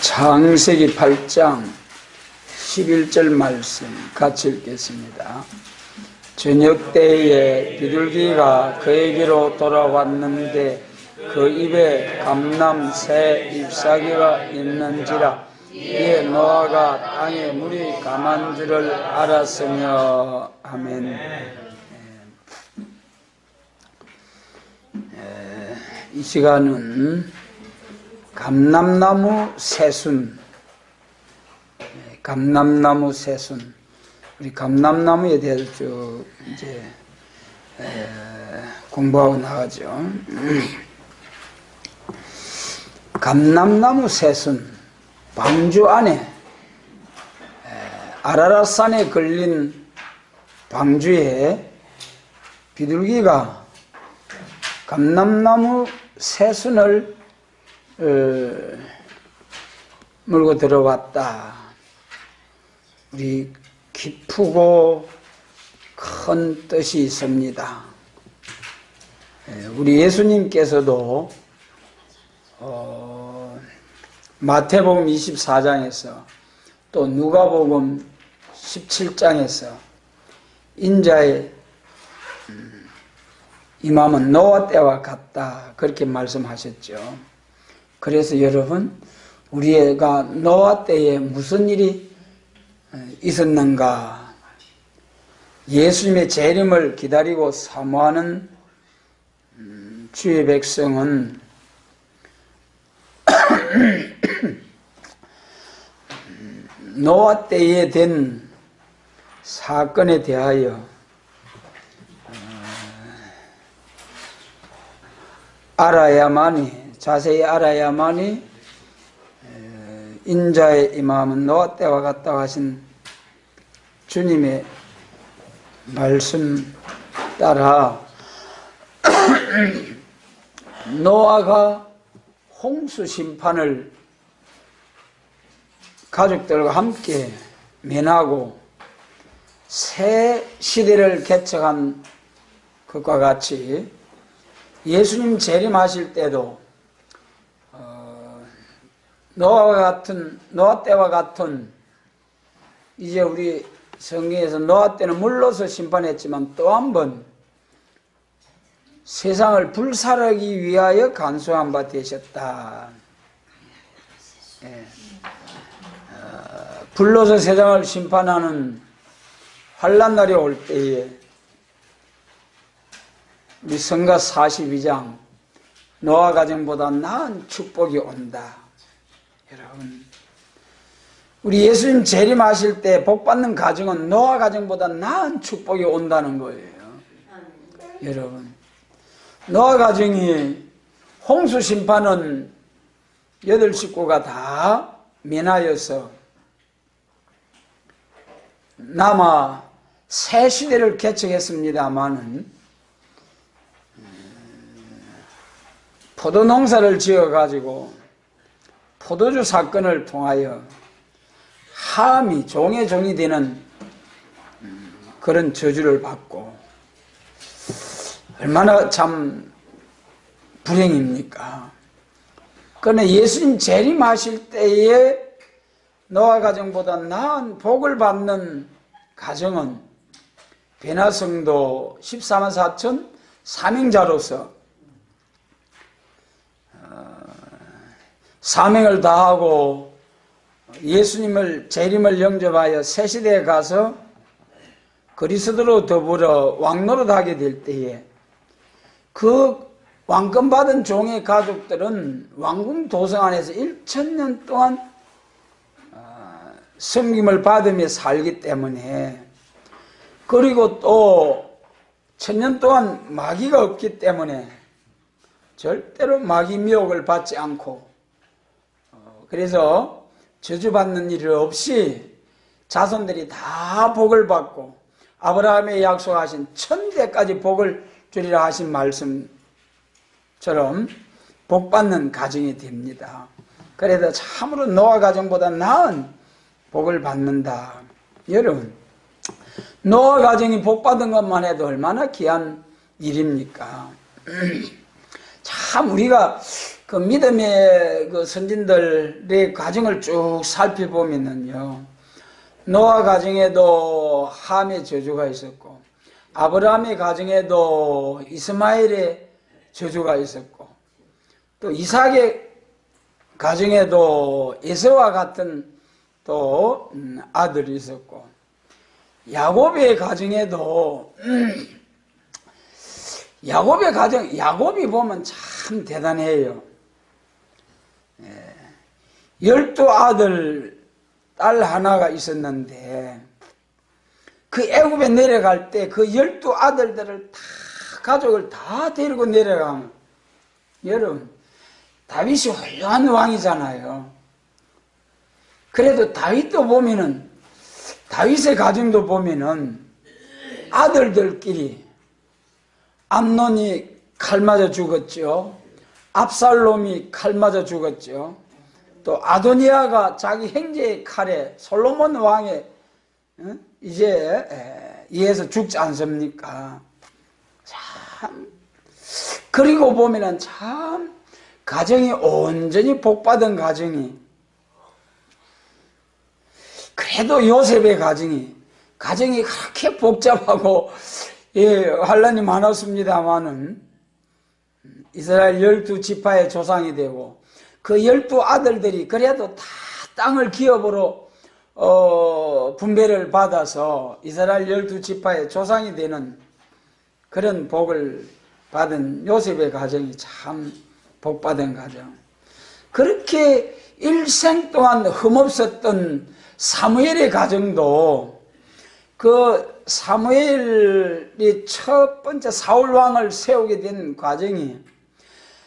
창세기 8장 11절 말씀 같이 읽겠습니다. 저녁 때에 비둘기가 그에게로 돌아왔는데 그 입에 감람 새 잎사귀가 있는지라 이에 노아가 땅에 물이 감한 줄을 알았으며. 아멘. 이 시간은 감람나무 새순, 감람나무 새순, 우리 감람나무에 대해서 쭉 이제 공부하고 나가죠. 감람나무 새순, 방주 안에 아라랏산에 걸린 방주에 비둘기가 감람나무 새순을 물고 들어왔다. 우리 깊고 큰 뜻이 있습니다. 우리 예수님께서도 마태복음 24장에서 또 누가복음 17장에서 인자의 임함은 노아 때와 같다 그렇게 말씀하셨죠. 그래서 여러분, 우리가 노아 때에 무슨 일이 있었는가? 예수님의 재림을 기다리고 사모하는 주의 백성은 노아 때에 된 사건에 대하여 자세히 알아야만이 인자의 임함은 노아 때와 같다고 하신 주님의 말씀 따라 노아가 홍수 심판을 가족들과 함께 면하고 새 시대를 개척한 것과 같이 예수님 재림하실 때도 노아 때와 같은, 이제 우리 성경에서 노아 때는 물로서 심판했지만 또 한 번 세상을 불살하기 위하여 간수한 바 되셨다. 불로서 세상을 심판하는 환난 날이 올 때에 우리 성가 42장 노아 가정보다 나은 축복이 온다. 여러분, 우리 예수님 재림하실 때 복받는 가정은 노아 가정보다 나은 축복이 온다는 거예요. 여러분, 노아 가정이 홍수 심판은 8식구가 다 면하여서 남아 새 시대를 개척했습니다마는 포도 농사를 지어가지고 포도주 사건을 통하여 함이 종의 종이 되는 그런 저주를 받고, 얼마나 참 불행입니까? 그러나 예수님 재림하실 때에 노아 가정보다 나은 복을 받는 가정은 베나성도 14만 4천 사명자로서 사명을 다하고 예수님을 재림을 영접하여 새 시대에 가서 그리스도로 더불어 왕노릇하게 될 때에 그 왕권 받은 종의 가족들은 왕궁 도성 안에서 1000년 동안 섬김을 받으며 살기 때문에, 그리고 또 1000년 동안 마귀가 없기 때문에 절대로 마귀 미혹을 받지 않고, 그래서 저주받는 일 없이 자손들이 다 복을 받고 아브라함의 약속하신 1000대까지 복을 주리라 하신 말씀처럼 복받는 가정이 됩니다. 그래서 참으로 노아 가정보다 나은 복을 받는다. 여러분, 노아 가정이 복받은 것만 해도 얼마나 귀한 일입니까? 참 우리가 그 믿음의 그 선진들의 가정을 쭉 살펴보면은요, 노아 가정에도 함의 저주가 있었고, 아브라함의 가정에도 이스마엘의 저주가 있었고, 또 이삭의 가정에도 에서와 같은 또 아들이 있었고, 야곱의 가정에도 야곱의 가정, 야곱이 보면 참 대단해요. 12아들 딸 하나가 있었는데, 그 애굽에 내려갈 때 그 12아들들을 다, 가족을 다 데리고 내려가면, 여러분, 다윗이 훌륭한 왕이잖아요. 그래도 다윗도 보면은, 다윗의 가정도 보면은 아들들끼리 암논이 칼 맞아 죽었죠. 압살롬이 칼 맞아 죽었죠. 또 아도니아가 자기 형제의 칼에 솔로몬 왕의 이제 이에서 죽지 않습니까? 참, 그리고 보면은 참 가정이 온전히 복받은 가정이, 그래도 요셉의 가정이 그렇게 복잡하고 환란이 많았습니다마는 이스라엘 12지파의 조상이 되고, 그 12아들들이 그래도 다 땅을 기업으로 분배를 받아서 이스라엘 12지파의 조상이 되는 그런 복을 받은 요셉의 가정이 참 복받은 가정. 그렇게 일생 동안 흠없었던 사무엘의 가정도, 그 사무엘이 첫 번째 사울 왕을 세우게 된 과정이,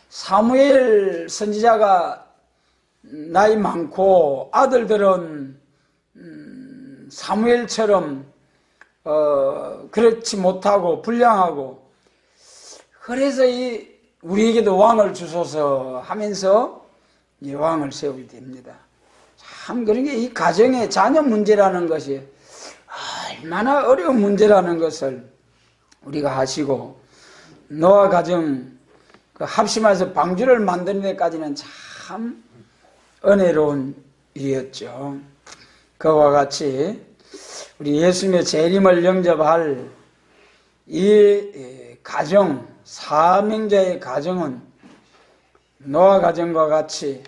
사무엘 선지자가 나이 많고 아들들은 사무엘처럼 그렇지 못하고 불량하고, 그래서 우리에게도 왕을 주소서 하면서 왕을 세우게 됩니다. 참, 그러니까 이 가정의 자녀 문제라는 것이 얼마나 어려운 문제라는 것을 우리가 아시고, 노아 가정 그 합심해서 방주를 만드는 데까지는 참 은혜로운 일이었죠. 그와 같이 우리 예수님의 재림을 영접할 이 가정, 사명자의 가정은 노아 가정과 같이,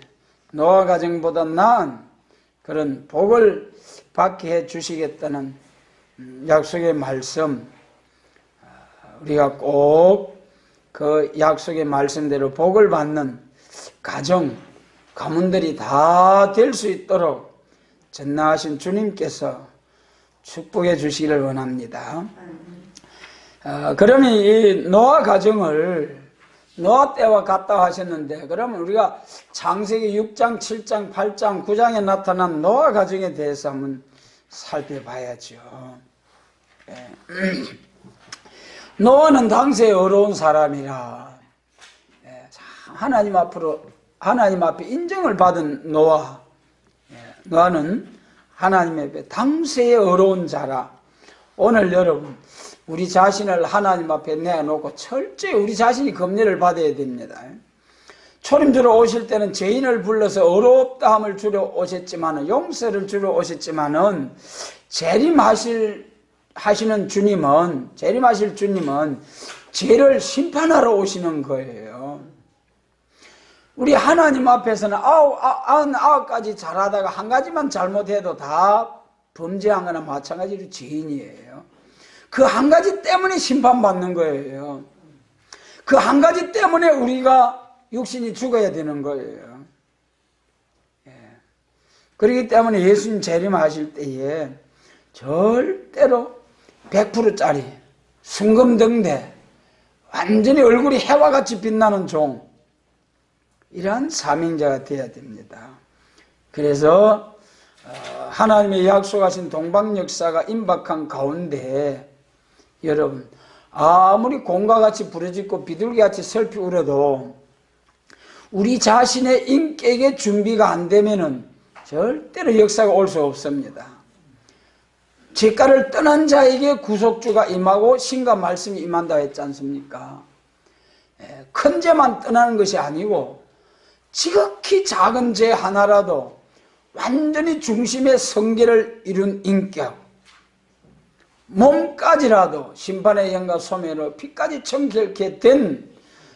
노아 가정보다 나은 그런 복을 받게 해 주시겠다는 약속의 말씀, 우리가 꼭 그 약속의 말씀대로 복을 받는 가정, 가문들이 다 될 수 있도록 전능하신 주님께서 축복해 주시기를 원합니다. 그러면 이 노아 가정을 노아 때와 같다 하셨는데, 그러면 우리가 창세기 6장, 7장, 8장, 9장에 나타난 노아 가정에 대해서 한번 살펴봐야죠. 노아는 당시에 어려운 사람이라 하나님 앞에 인정을 받은 노아. 노아는 하나님 앞에 당시에 어려운 자라. 오늘 여러분, 우리 자신을 하나님 앞에 내놓고 철저히 우리 자신이 검열을 받아야 됩니다. 초림 주러 오실 때는 죄인을 불러서 어렵다함을 주러 오셨지만은, 용서를 주러 오셨지만은, 재림하실 주님은 죄를 심판하러 오시는 거예요. 우리 하나님 앞에서는 99가지 잘하다가 한 가지만 잘못해도 다 범죄한 거나 마찬가지로 죄인이에요. 그 한 가지 때문에 심판받는 거예요. 그 한 가지 때문에 우리가 육신이 죽어야 되는 거예요. 그렇기 때문에 예수님 재림하실 때에 절대로 100%짜리 순금등대, 완전히 얼굴이 해와 같이 빛나는 종, 이러한 사명자가 되어야 됩니다. 그래서 하나님의 약속하신 동방역사가 임박한 가운데, 여러분, 아무리 공과 같이 부르짖고 비둘기같이 슬피 울어도 우리 자신의 인격의 준비가 안 되면은 절대로 역사가 올 수 없습니다. 죄가를 떠난 자에게 구속주가 임하고 신과 말씀이 임한다 했지 않습니까? 큰 죄만 떠나는 것이 아니고 지극히 작은 죄 하나라도 완전히 중심의 성계를 이룬 인격, 몸까지라도 심판의 영과 소멸로 피까지 청결케 된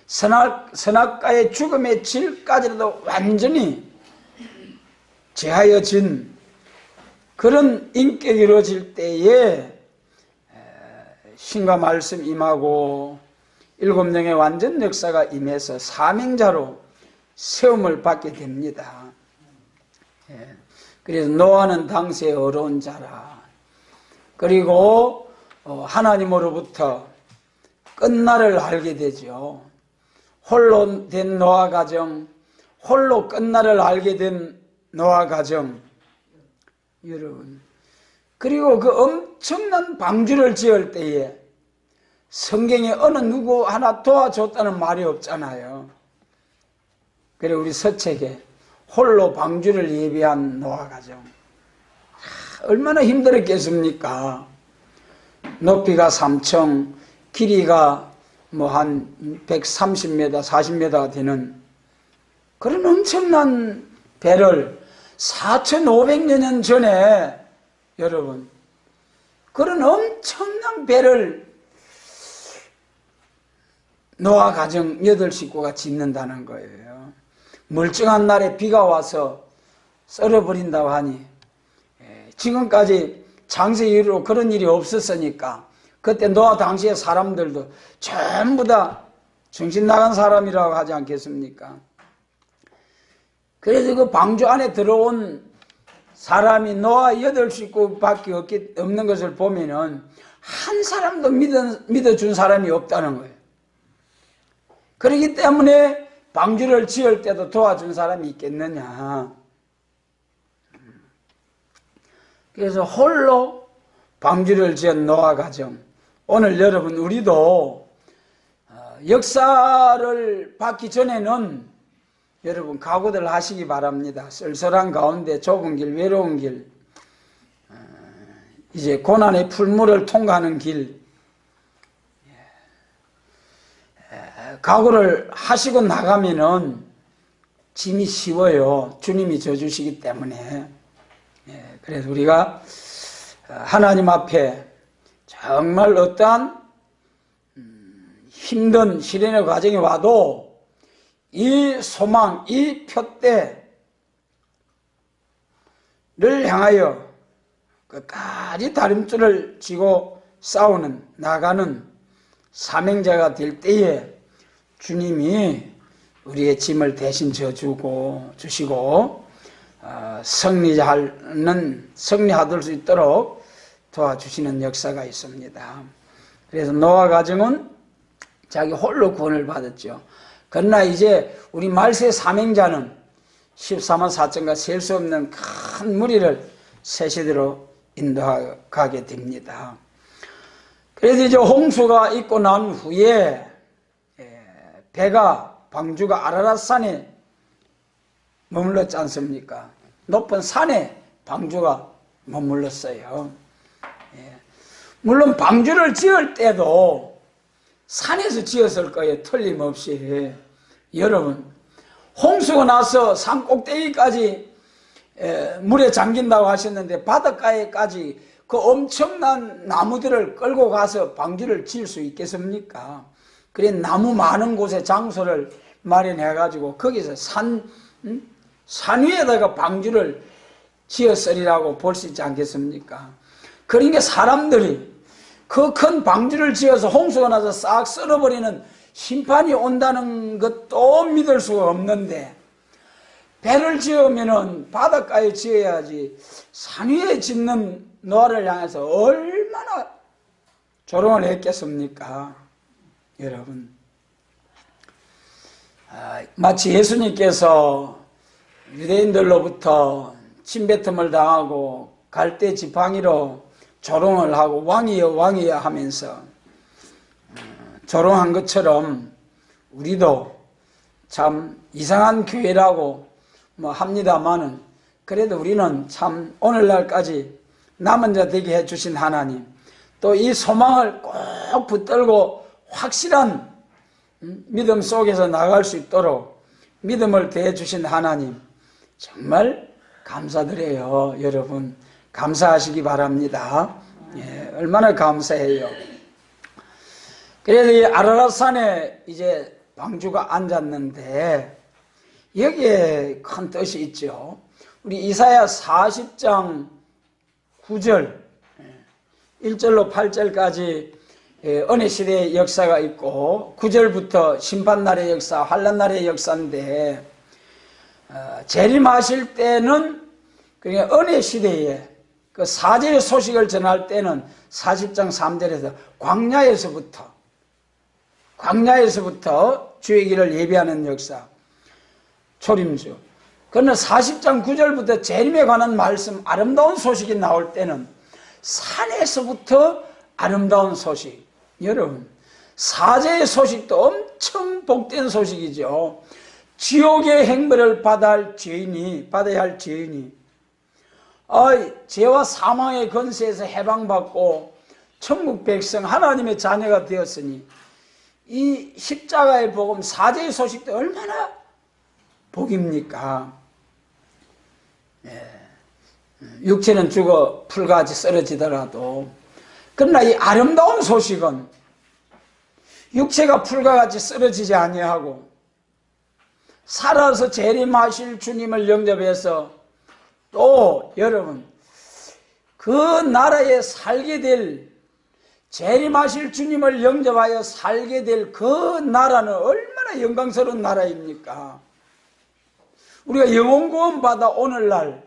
선악과의 죽음의 질까지라도 완전히 제하여진 그런 인격이 이루어질 때에 신과 말씀 임하고 7명의 완전 역사가 임해서 사명자로 세움을 받게 됩니다. 그래서 노아는 당시에 어려운 자라. 그리고 하나님으로부터 끝날을 알게 되죠. 홀로 된 노아 가정, 홀로 끝날을 알게 된 노아 가정, 여러분. 그리고 그 엄청난 방주를 지을 때에 성경에 어느 누구 하나 도와줬다는 말이 없잖아요. 그래 우리 서책에 홀로 방주를 예비한 노아 가정, 얼마나 힘들었겠습니까? 높이가 3층, 길이가 뭐 한 130m, 40m가 되는 그런 엄청난 배를 4,500여 년 전에 여러분 그런 엄청난 배를 노아 가정 8식구가 짓는다는 거예요. 멀쩡한 날에 비가 와서 썰어버린다고 하니 지금까지 장세 이후로 그런 일이 없었으니까 그때 노아 당시의 사람들도 전부 다 정신 나간 사람이라고 하지 않겠습니까? 그래서 그 방주 안에 들어온 사람이 노아 8식구밖에 없는 것을 보면은 한 사람도 믿어준 사람이 없다는 거예요. 그렇기 때문에 방주를 지을 때도 도와준 사람이 있겠느냐. 그래서 홀로 방주를 지은 노아 가정. 오늘 여러분 우리도 역사를 받기 전에는 여러분 각오들 하시기 바랍니다. 쓸쓸한 가운데 좁은 길, 외로운 길, 이제 고난의 풀물을 통과하는 길, 각오를 하시고 나가면은 짐이 쉬워요. 주님이 져주시기 때문에. 그래서 우리가 하나님 앞에 정말 어떠한 힘든 시련의 과정이 와도 이 소망, 이 표대를 향하여 끝까지 다림줄을 쥐고 싸우는, 나가는 사명자가 될 때에 주님이 우리의 짐을 대신 주시고 승리하들 수 있도록 도와주시는 역사가 있습니다. 그래서 노아 가정은 자기 홀로 구원을 받았죠. 그러나 이제 우리 말세 사명자는 14만 4천과 셀 수 없는 큰 무리를 세시대로 인도하게 됩니다. 그래서 이제 홍수가 있고 난 후에 배가 방주가 아라랏산에 머물렀지 않습니까? 높은 산에 방주가 머물렀어요. 물론 방주를 지을 때도 산에서 지었을 거예요. 틀림없이. 여러분 홍수가 나서 산 꼭대기까지 물에 잠긴다고 하셨는데 바닷가에까지 그 엄청난 나무들을 끌고 가서 방주를 지을 수 있겠습니까? 그래 나무 많은 곳에 장소를 마련해 가지고 거기서 산 위에다가 방주를 지었으리라고 볼 수 있지 않겠습니까? 그러니까 사람들이 그 큰 방주를 지어서 홍수가 나서 싹 썰어버리는 심판이 온다는 것도 믿을 수가 없는데, 배를 지으면은 바닷가에 지어야지 산 위에 짓는 노아를 향해서 얼마나 조롱을 했겠습니까? 여러분, 마치 예수님께서 유대인들로부터 침뱉음을 당하고 갈대 지팡이로 조롱을 하고 왕이여 왕이여 하면서 조롱한 것처럼 우리도 참 이상한 교회라고 합니다마는 그래도 우리는 참 오늘날까지 남은 자 되게 해주신 하나님, 또 이 소망을 꼭 붙들고 확실한 믿음 속에서 나갈 수 있도록 믿음을 대해주신 하나님 정말 감사드려요. 여러분 감사하시기 바랍니다. 예, 얼마나 감사해요. 그래서 이 아라랏산에 이제 방주가 앉았는데 여기에 큰 뜻이 있죠. 우리 이사야 40장 9절 1절로 8절까지 은혜 시대의 역사가 있고 9절부터 심판날의 역사, 환난날의 역사인데 재림하실 때는 그냥 은혜 시대에 그 사제의 소식을 전할 때는 40장 3절에서 광야에서부터 주의 길을 예비하는 역사, 초림주. 그러나 40장 9절부터 재림에 관한 말씀, 아름다운 소식이 나올 때는 산에서부터 아름다운 소식. 여러분 사제의 소식도 엄청 복된 소식이죠. 지옥의 행벌을 받아야 할 죄인이 죄와 사망의 권세에서 해방받고 천국 백성 하나님의 자녀가 되었으니 이 십자가의 복음 사제의 소식도 얼마나 복입니까? 육체는 죽어 풀같이 쓰러지더라도 그러나 이 아름다운 소식은 육체가 풀과 같이 쓰러지지 아니하고 살아서 재림하실 주님을 영접해서 또 여러분 그 나라에 살게 될 재림하실 주님을 영접하여 살게 될 그 나라는 얼마나 영광스러운 나라입니까? 우리가 영혼 구원 받아 오늘날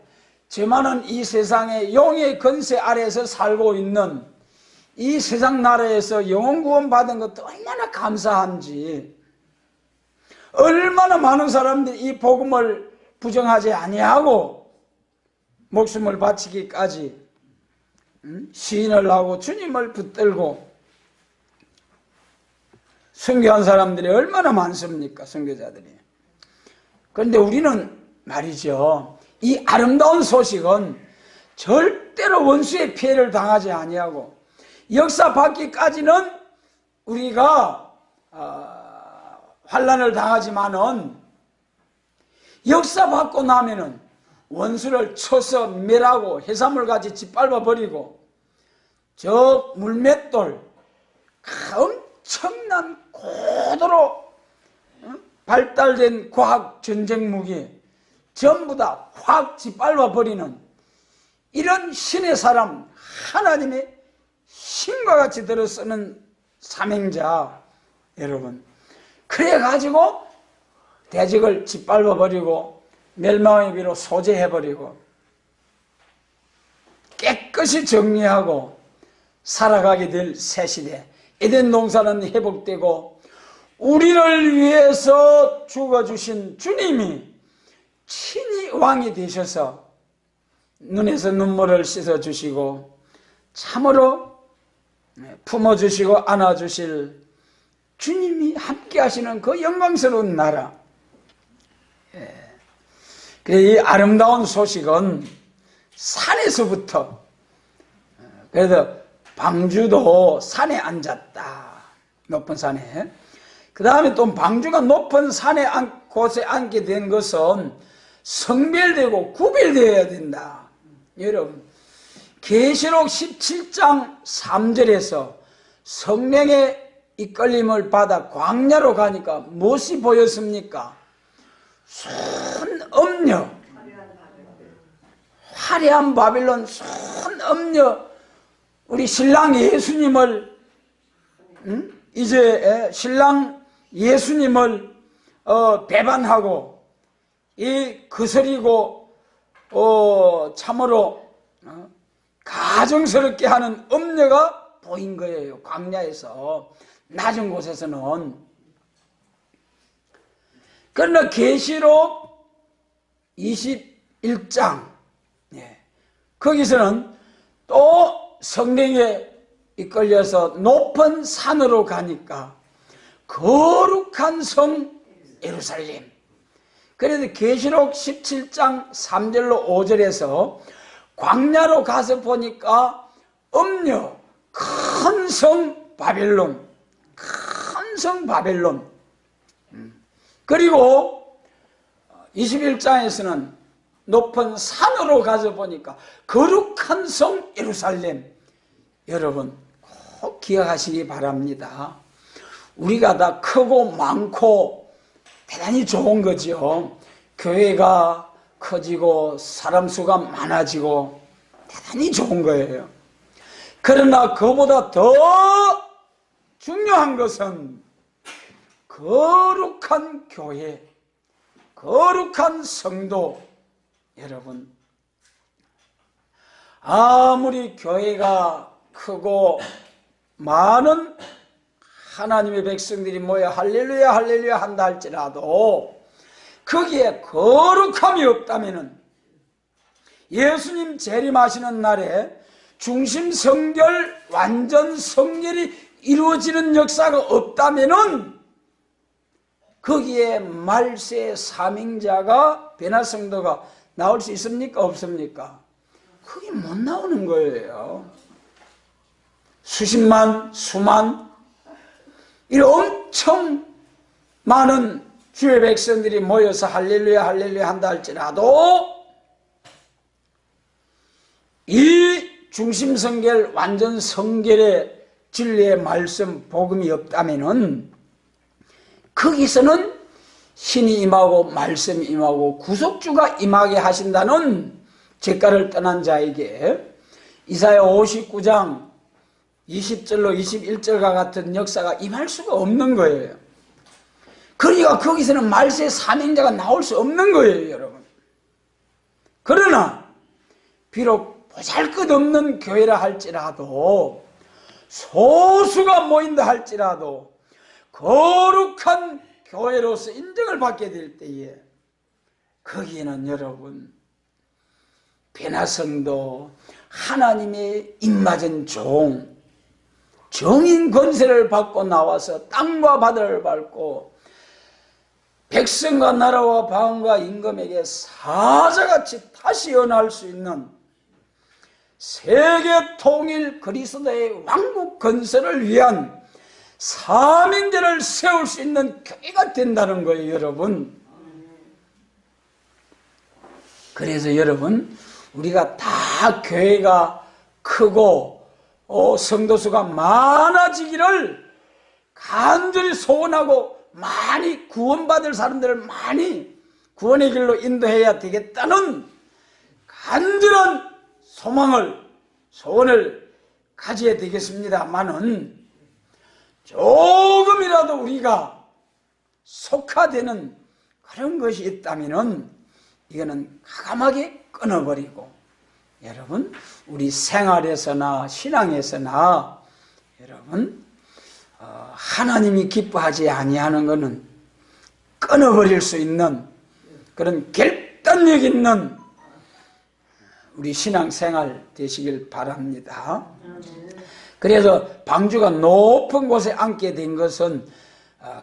죄 많은 이 세상에 용의 권세 아래에서 살고 있는 이 세상 나라에서 영혼 구원 받은 것도 얼마나 감사한지, 얼마나 많은 사람들이 이 복음을 부정하지 아니하고 목숨을 바치기까지 시인을 하고 주님을 붙들고 순교한 사람들이 얼마나 많습니까? 선교자들이. 그런데 우리는 말이죠, 이 아름다운 소식은 절대로 원수의 피해를 당하지 아니하고 역사 받기까지는 우리가 환난을 당하지만은 역사 받고 나면은 원수를 쳐서 멸하고 해산물같이 짓밟아 버리고 저 물맷돌 엄청난 고도로 발달된 과학 전쟁 무기 전부 다 확 짓밟아 버리는 이런 신의 사람, 하나님의 신과 같이 들어서는 사명자 여러분, 그래가지고 대적을 짓밟아 버리고 멸망의 비로 소재해 버리고 깨끗이 정리하고 살아가게 될 새 시대, 에덴 동산은 회복되고 우리를 위해서 죽어주신 주님이 친히 왕이 되셔서 눈에서 눈물을 씻어주시고 참으로 품어주시고 안아주실 주님이 함께 하시는 그 영광스러운 나라. 이 아름다운 소식은 산에서부터, 그래서 방주도 산에 앉았다, 높은 산에. 그 다음에 또 방주가 높은 산에 곳에 앉게 된 것은 성별되고 구별되어야 된다. 여러분 계시록 17장 3절에서 성령의 이끌림을 받아 광야로 가니까 무엇이 보였습니까? 손엄녀, 화려한 바빌론, 손엄녀. 우리 신랑 예수님을 이제 신랑 예수님을 배반하고 이 거스리고 참으로 가정스럽게 하는 엄녀가 보인 거예요. 광야에서, 낮은 곳에서는. 그러나 계시록 21장 거기서는 또 성령에 이끌려서 높은 산으로 가니까 거룩한 성 예루살렘. 그래서 계시록 17장 3절로 5절에서 광야로 가서 보니까 엄녀, 큰 성 바벨론, 큰 성 바벨론. 그리고 21장에서는 높은 산으로 가서 보니까 거룩한 성 예루살렘. 여러분 꼭 기억하시기 바랍니다. 우리가 다 크고 많고 대단히 좋은 거죠. 교회가 커지고 사람 수가 많아지고 대단히 좋은 거예요. 그러나 그보다 더 중요한 것은 거룩한 교회, 거룩한 성도. 여러분, 아무리 교회가 크고 많은 하나님의 백성들이 모여 할렐루야 할렐루야 한다 할지라도 거기에 거룩함이 없다면, 예수님 재림하시는 날에 중심 성결, 완전 성결이 이루어지는 역사가 없다면 거기에 말세 사명자가, 변화 성도가 나올 수 있습니까? 없습니까? 그게 못 나오는 거예요. 수십만, 수만, 이런 엄청 많은 주의 백성들이 모여서 할렐루야 할렐루야 한다 할지라도 이 중심 성결, 완전 성결의 진리의 말씀, 복음이 없다면은 거기서는 신이 임하고 말씀이 임하고 구속주가 임하게 하신다는 제가를 떠난 자에게 이사야 59장 20절로 21절과 같은 역사가 임할 수가 없는 거예요. 그러니까 거기서는 말세 사명자가 나올 수 없는 거예요, 여러분. 그러나 비록 보잘것없는 교회라 할지라도, 소수가 모인다 할지라도 거룩한 교회로서 인정을 받게 될 때에 거기에는 여러분 변화성도, 하나님의 입맞은 종, 정인 권세를 받고 나와서 땅과 바다를 밟고 백성과 나라와 방언과 임금에게 사자같이 다시 연할 수 있는 세계 통일 그리스도의 왕국 건설을 위한 사명제를 세울 수 있는 교회가 된다는 거예요, 여러분. 그래서 여러분, 우리가 다 교회가 크고 성도수가 많아지기를 간절히 소원하고 많이 구원받을 사람들을 많이 구원의 길로 인도해야 되겠다는 간절한 소망을, 소원을 가져야 되겠습니다만은 조금이라도 우리가 속화되는 그런 것이 있다면은 이거는 과감하게 끊어버리고, 여러분 우리 생활에서나 신앙에서나 여러분 하나님이 기뻐하지 아니하는 것은 끊어버릴 수 있는 그런 결단력 있는 우리 신앙생활 되시길 바랍니다. 그래서 방주가 높은 곳에 앉게 된 것은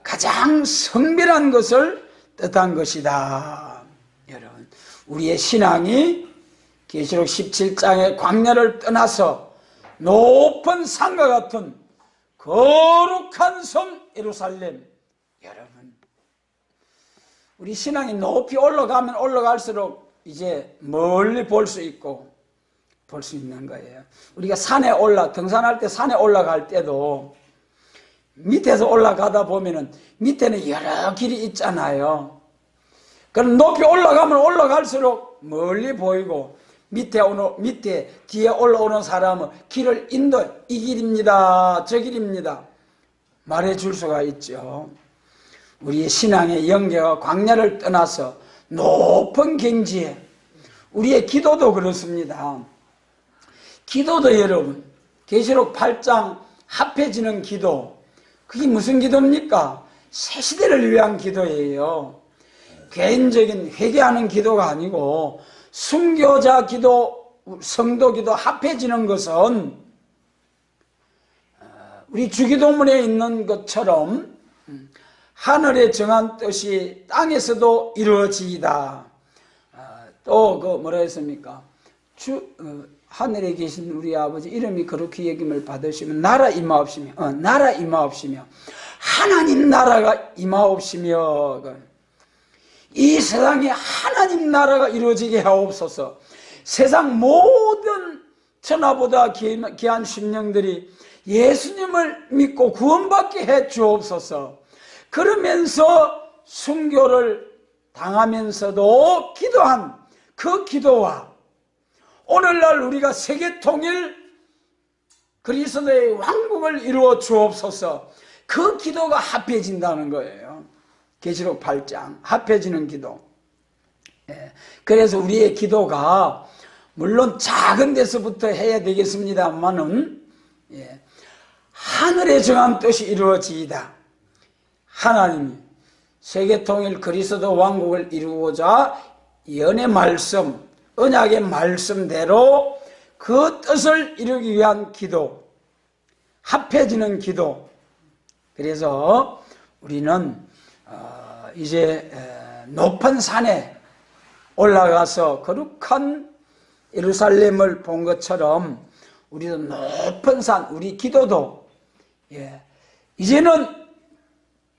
가장 성별한 것을 뜻한 것이다. 여러분, 우리의 신앙이 계시록 17장의 광야를 떠나서 높은 산과 같은 거룩한 성 예루살렘. 여러분, 우리 신앙이 높이 올라가면 올라갈수록 이제 멀리 볼 수 있고 볼 수 있는 거예요. 우리가 산에 등산할 때 산에 올라갈 때도 밑에서 올라가다 보면은 밑에는 여러 길이 있잖아요. 그럼 높이 올라가면 올라갈수록 멀리 보이고 밑에 뒤에 올라오는 사람은 길을 이 길입니다, 저 길입니다 말해줄 수가 있죠. 우리의 신앙의 영계가 광야를 떠나서 높은 경지에, 우리의 기도도 그렇습니다. 기도도 여러분, 계시록 8장 합해지는 기도, 그게 무슨 기도입니까? 새 시대를 위한 기도예요. 개인적인 회개하는 기도가 아니고 순교자 기도, 성도 기도 합해지는 것은 우리 주기도문에 있는 것처럼 하늘에 정한 뜻이 땅에서도 이루어지이다. 또 뭐라 했습니까? 하늘에 계신 우리 아버지 이름이 그렇게 여김을 받으시면 나라 임하옵시며 하나님 나라가 임하옵시며, 이 세상에 하나님 나라가 이루어지게 하옵소서. 세상 모든 천하보다 귀한 심령들이 예수님을 믿고 구원받게 해 주옵소서. 그러면서 순교를 당하면서도 기도한 그 기도와 오늘날 우리가 세계통일 그리스도의 왕국을 이루어 주옵소서. 그 기도가 합해진다는 거예요. 계시록 8장 합해지는 기도. 그래서 우리의 기도가 물론 작은 데서부터 해야 되겠습니다만은 하늘에 정한 뜻이 이루어지이다. 하나님이 세계통일 그리스도 왕국을 이루고자 연의 말씀, 언약의 말씀대로 그 뜻을 이루기 위한 기도, 합해지는 기도. 그래서 우리는 이제 높은 산에 올라가서 거룩한 예루살렘을 본 것처럼 우리도 높은 산, 우리 기도도 이제는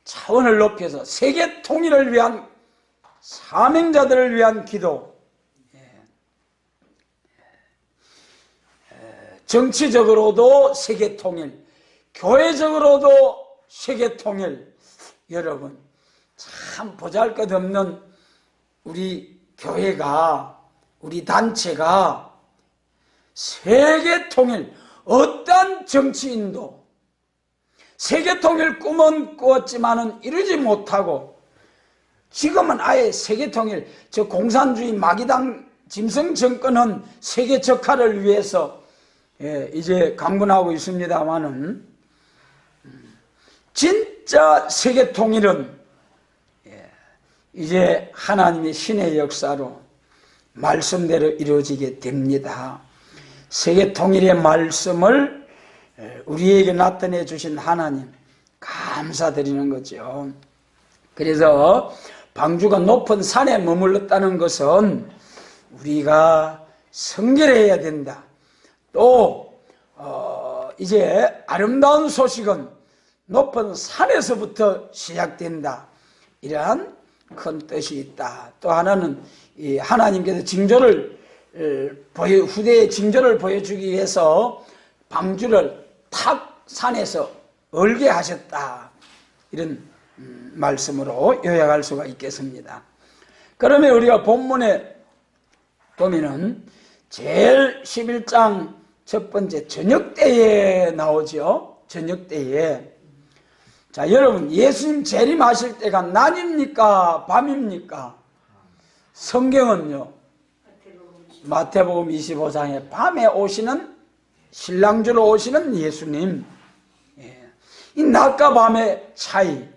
차원을 높여서 세계 통일을 위한 사명자들을 위한 기도, 정치적으로도 세계 통일, 교회적으로도 세계 통일. 여러분 참 보잘것없는 우리 교회가, 우리 단체가 세계 통일, 어떤 정치인도 세계 통일 꿈은 꾸었지만은 이루지 못하고 지금은 아예 세계 통일, 저 공산주의 마귀당 짐승 정권은 세계 적화를 위해서 이제 강군하고 있습니다만은 진짜 세계 통일은 이제 하나님의 신의 역사로 말씀대로 이루어지게 됩니다. 세계 통일의 말씀을 우리에게 나타내 주신 하나님 감사드리는 거죠. 그래서 방주가 높은 산에 머물렀다는 것은 우리가 성결해야 된다. 또 이제 아름다운 소식은 높은 산에서부터 시작된다. 이러한 큰 뜻이 있다. 또 하나는 이 하나님께서 징조를 후대의 징조를 보여주기 위해서 방주를 탁 산에서 얼게 하셨다. 이런 말씀으로 요약할 수가 있겠습니다. 그러면 우리가 본문에 보면은 제일 11장 첫 번째 저녁때에 나오죠. 저녁때에. 자, 여러분 예수님 재림하실 때가 낮입니까? 밤입니까? 성경은요 마태복음 25장에 밤에 오시는 신랑주로 오시는 예수님, 이 낮과 밤의 차이.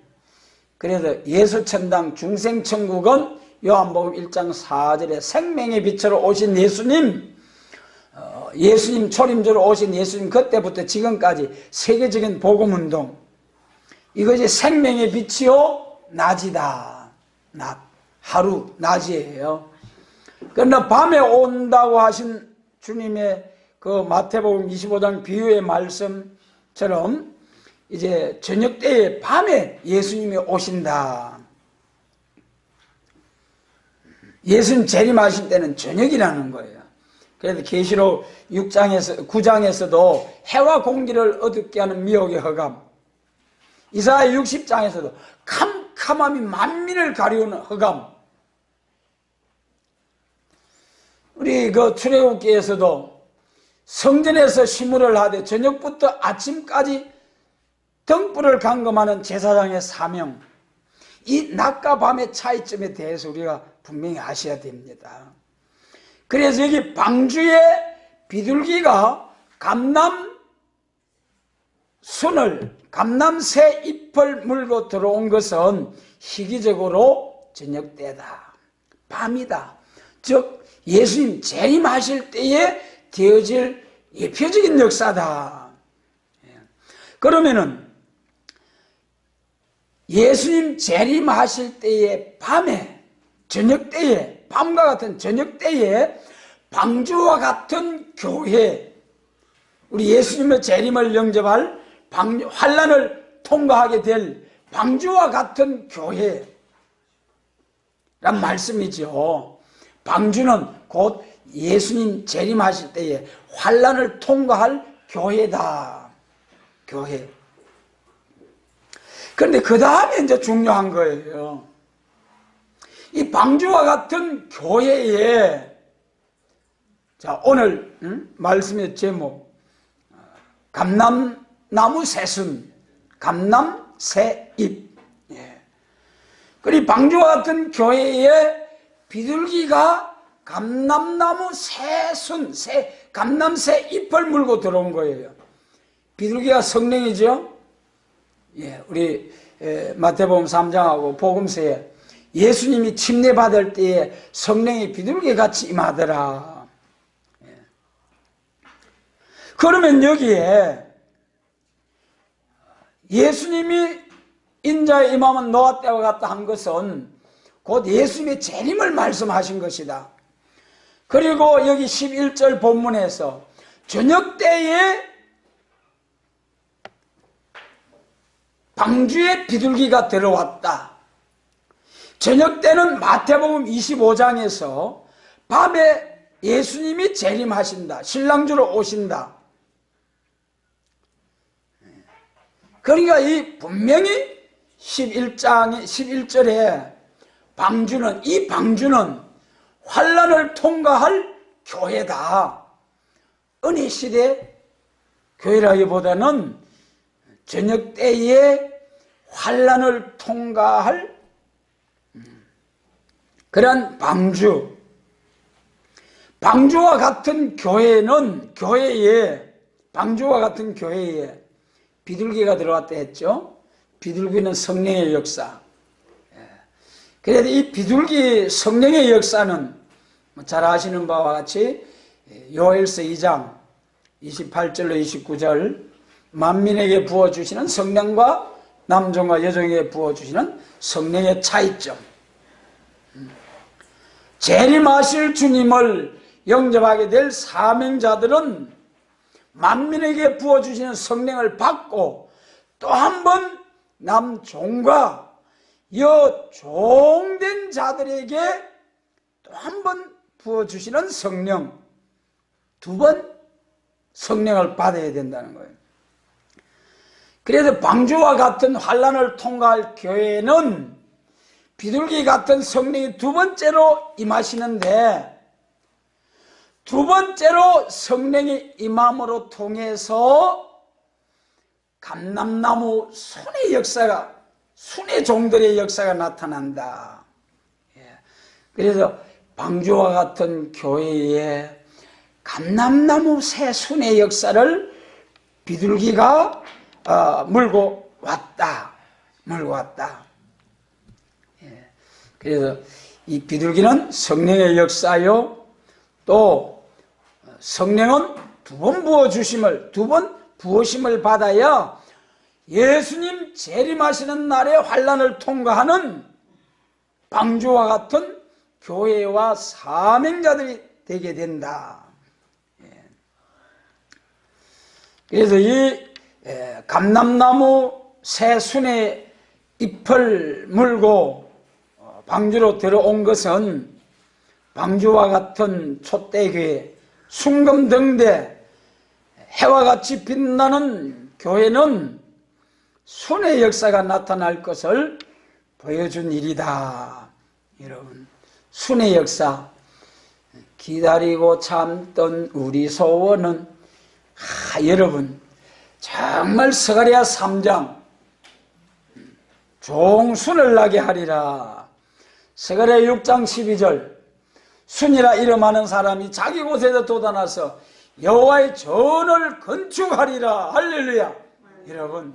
그래서 예수천당 중생천국은 요한복음 1장 4절에 생명의 빛으로 오신 예수님, 예수님 초림주로 오신 예수님, 그때부터 지금까지 세계적인 복음운동, 이것이 생명의 빛이요 낮이다. 낮, 하루, 낮이에요. 그러나 밤에 온다고 하신 주님의 그 마태복음 25장 비유의 말씀처럼 이제 저녁 때에 밤에 예수님이 오신다. 예수님 재림하실 때는 저녁이라는 거예요. 그래서 계시록 9장에서도 해와 공기를 어둡게 하는 미혹의 흑암, 이사야 60장에서도 캄캄함이 만민을 가리우는 흑암, 우리 그 출애굽기에서도 성전에서 시무를 하되 저녁부터 아침까지 등불을 감금하는 제사장의 사명, 이 낮과 밤의 차이점에 대해서 우리가 분명히 아셔야 됩니다. 그래서 여기 방주의 비둘기가 감남새 잎을 물고 들어온 것은 시기적으로 저녁 때다, 밤이다. 즉 예수님 재림하실 때에 되어질 예표적인 역사다. 그러면은 예수님 재림하실 때의 밤에, 저녁 때에, 밤과 같은 저녁 때에 방주와 같은 교회, 우리 예수님의 재림을 영접할 환난을 통과하게 될 방주와 같은 교회라는 말씀이죠. 방주는 곧 예수님 재림하실 때에 환난을 통과할 교회다. 교회. 그런데 그 다음에 이제 중요한 거예요. 이 방주와 같은 교회에, 자, 오늘 말씀의 제목, 감람나무 새순, 감람새잎. 예. 그리고 방주와 같은 교회에 비둘기가 감람나무 새순, 감람새 잎을 물고 들어온 거예요. 비둘기가 성령이죠. 예, 우리 마태복음 3장하고 복음서에 예수님이 침례받을 때에 성령이 비둘기같이 임하더라. 예. 그러면 여기에 예수님이 인자의 임함은 노아 때와 같다 한 것은 곧 예수님의 재림을 말씀하신 것이다. 그리고 여기 11절 본문에서 저녁 때에 방주에 비둘기가 들어왔다. 저녁 때는 마태복음 25장에서 밤에 예수님이 재림하신다. 신랑주로 오신다. 그러니까 이 분명히 11절에 이 방주는 환난을 통과할 교회다. 은혜 시대 교회라기보다는 저녁 때에 환난을 통과할 그런 방주와 같은 방주와 같은 교회에 비둘기가 들어왔다 했죠. 비둘기는 성령의 역사. 그래서 이 비둘기 성령의 역사는 잘 아시는 바와 같이 요엘서 2장 28절로 29절 만민에게 부어주시는 성령과 남종과 여종에게 부어주시는 성령의 차이점. 재림하실 주님을 영접하게 될 사명자들은 만민에게 부어주시는 성령을 받고 또 한 번 남종과 여종된 자들에게 또 한 번 부어주시는 성령, 두 번 성령을 받아야 된다는 거예요. 그래서 방주와 같은 환난을 통과할 교회는 비둘기 같은 성령이 두 번째로 임하시는데, 두 번째로 성령이 임함으로 통해서 감람나무 순의 역사가, 순의 종들의 역사가 나타난다. 그래서 방주와 같은 교회에 감람나무 새 순의 역사를 비둘기가 물고 왔다. 그래서 이 비둘기는 성령의 역사요, 또 성령은 두 번 부어심을 받아야 예수님 재림하시는 날에 환난을 통과하는 방주와 같은 교회와 사명자들이 되게 된다. 그래서 이 감람나무 새 순의 잎을 물고 방주로 들어온 것은 방주와 같은 촛대교회, 순금등대, 해와 같이 빛나는 교회는 순의 역사가 나타날 것을 보여준 일이다. 여러분, 순의 역사, 기다리고 참던 우리 소원은, 여러분 정말 스가랴 3장 종순을 나게 하리라. 스가랴 6장 12절 순이라 이름하는 사람이 자기 곳에서 돋아나서 여호와의 전을 건축하리라. 할렐루야. 여러분,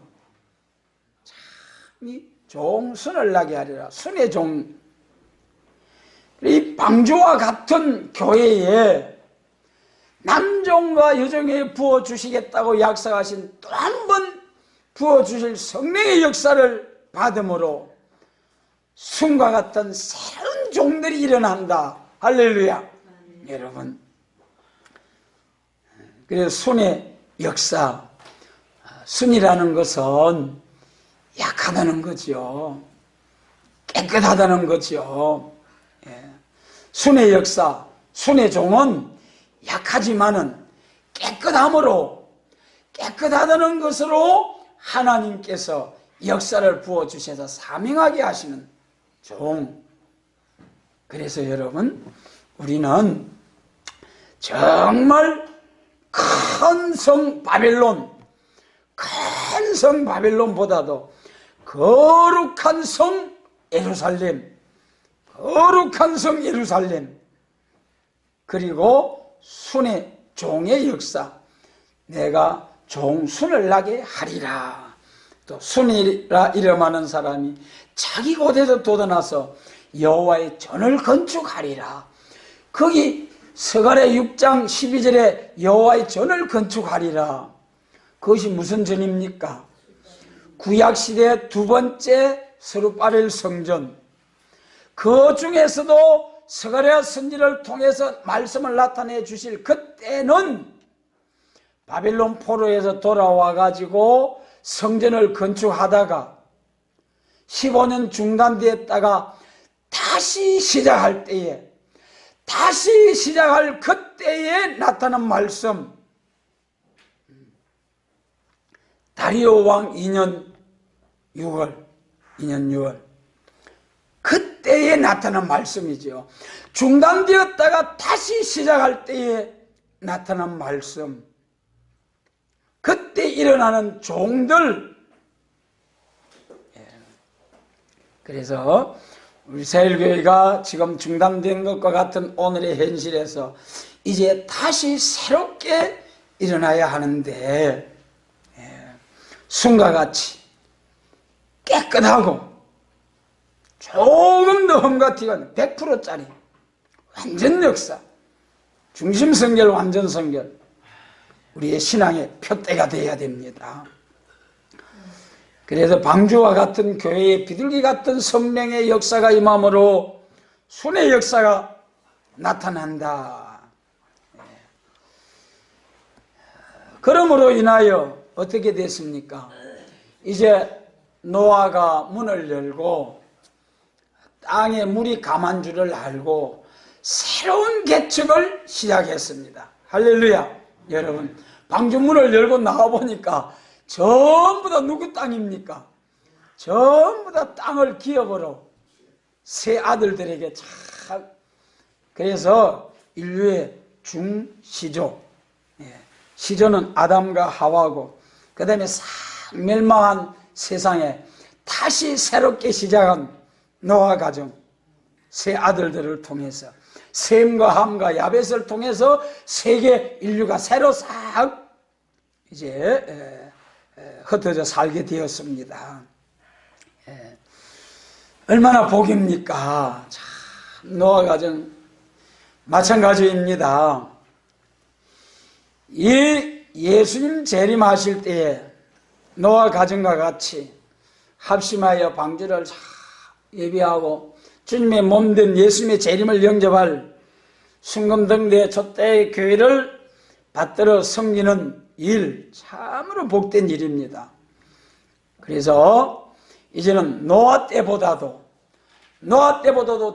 참 이 종순을 나게 하리라. 순의 종. 이 방주와 같은 교회에 남종과 여종에 부어주시겠다고 약속하신 또 한 번 부어주실 성령의 역사를 받음으로 순과 같은 새로운 종들이 일어난다. 할렐루야. 여러분, 그래서 순의 역사, 순이라는 것은 약하다는 거죠. 깨끗하다는 거죠. 순의 역사, 순의 종은 약하지만은 깨끗하다는 것으로 하나님께서 역사를 부어주셔서 사명하게 하시는 종. 그래서 여러분, 우리는 정말 큰 성 바벨론보다도 거룩한 성 예루살렘, 그리고 순의 종의 역사, 내가 종순을 나게 하리라. 또 순이라 이름하는 사람이 자기 곳에서 돋아나서 여호와의 전을 건축하리라. 거기 스가랴 6장 12절에 여호와의 전을 건축하리라. 그것이 무슨 전입니까? 구약시대의 두 번째 스룹바벨 성전. 그 중에서도 스가랴 선지를 통해서 말씀을 나타내 주실 그때는 바벨론 포로에서 돌아와 가지고 성전을 건축하다가 15년 중단되었다가 다시 시작할 그때에 나타난 말씀, 다리오 왕 2년 6월 그때에 나타난 말씀이죠. 중단되었다가 다시 시작할 때에 나타난 말씀, 그때 일어나는 종들. 그래서 우리 새일교회가 지금 중단된 것과 같은 오늘의 현실에서 이제 다시 새롭게 일어나야 하는데, 순과 같이 깨끗하고 조금 더 험같이가 100%짜리 완전 역사, 중심 성결, 완전 성결, 우리의 신앙의 표대가 되어야 됩니다. 그래서 방주와 같은 교회의 비둘기 같은 성령의 역사가 임함으로 순의 역사가 나타난다. 그러므로 인하여 어떻게 됐습니까? 이제 노아가 문을 열고 땅에 물이 감한 줄을 알고 새로운 개척을 시작했습니다. 할렐루야. 여러분, 방주 문을 열고 나와보니까 전부 다 누구 땅입니까? 전부 다 땅을 기업으로 새 아들들에게 참. 그래서 인류의 중시조, 시조는 아담과 하와고, 그 다음에 싹 멸망한 세상에 다시 새롭게 시작한 노아 가정, 새 아들들을 통해서, 셈과 함과 야벳을 통해서 세계 인류가 새로 싹 이제 흩어져 살게 되었습니다. 얼마나 복입니까? 참, 노아 가정 마찬가지입니다. 이 예수님 재림하실 때에 노아 가정과 같이 합심하여 방주를 예비하고 주님의 몸된 예수님의 재림을 영접할 순금등대 촛대의 교회를 받들어 섬기는 일, 참으로 복된 일입니다. 그래서 이제는 노아 때보다도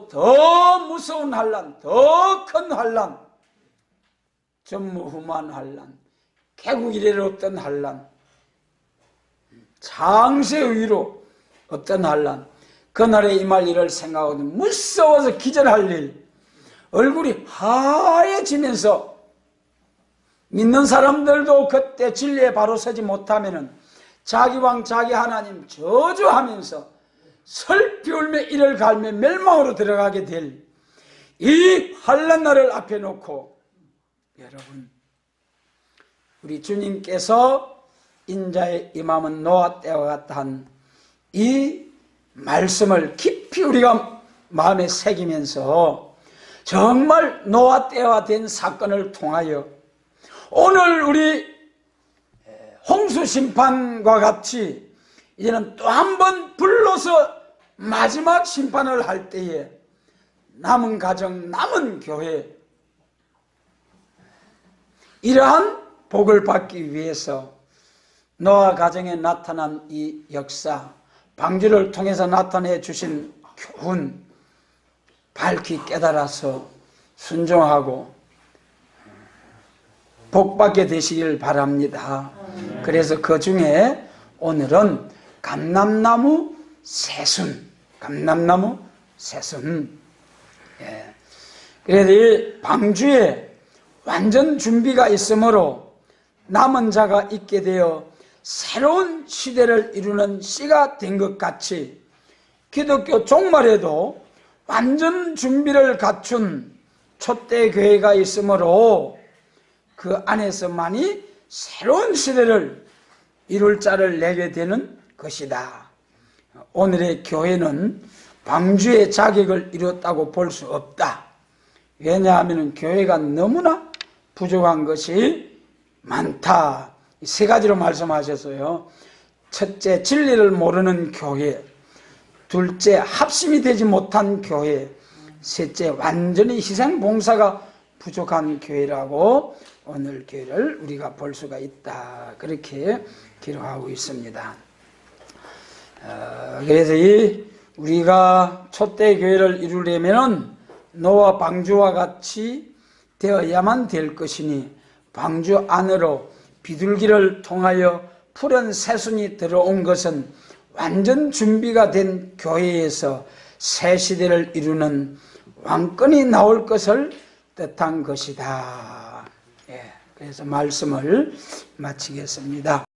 더 무서운 환난, 더 큰 환난, 전무후무한 환난, 개국 이래로 없던 환난, 장세 위로 없던 환난, 그날에 임할 일을 생각하고 무서워서 기절할 일, 얼굴이 하얘지면서 믿는 사람들도 그때 진리에 바로 서지 못하면은 자기 왕 자기 하나님 저주하면서 슬피 울며 이를 갈며 멸망으로 들어가게 될 이 환난 날을 앞에 놓고, 여러분, 우리 주님께서 인자의 임함은 노아 때와 같다 한 이 말씀을 깊이 우리가 마음에 새기면서 정말 노아 때와 된 사건을 통하여 오늘 우리 홍수 심판과 같이 이제는 또 한 번 불러서 마지막 심판을 할 때에 남은 가정, 남은 교회, 이러한 복을 받기 위해서 노아 가정에 나타난 이 역사, 방주를 통해서 나타내 주신 교훈, 밝히 깨달아서 순종하고 복받게 되시길 바랍니다. 그래서 그 중에 오늘은 감람나무 새순, 감람나무 새순. 예. 그래서 이 방주에 완전 준비가 있으므로 남은 자가 있게 되어 새로운 시대를 이루는 씨가 된 것 같이 기독교 종말에도 완전 준비를 갖춘 촛대 교회가 있으므로 그 안에서만이 새로운 시대를 이룰 자를 내게 되는 것이다. 오늘의 교회는 방주의 자격을 이뤘다고 볼 수 없다. 왜냐하면 교회가 너무나 부족한 것이 많다. 세 가지로 말씀하셨어요. 첫째, 진리를 모르는 교회. 둘째, 합심이 되지 못한 교회. 셋째, 완전히 희생 봉사가 부족한 교회라고 오늘 교회를 우리가 볼 수가 있다. 그렇게 기록하고 있습니다. 그래서 우리가 촛대 교회를 이루려면 노아 방주와 같이 되어야만 될 것이니 방주 안으로 비둘기를 통하여 푸른 새순이 들어온 것은 완전 준비가 된 교회에서 새 시대를 이루는 왕권이 나올 것을 뜻한 것이다. 예, 그래서 말씀을 마치겠습니다.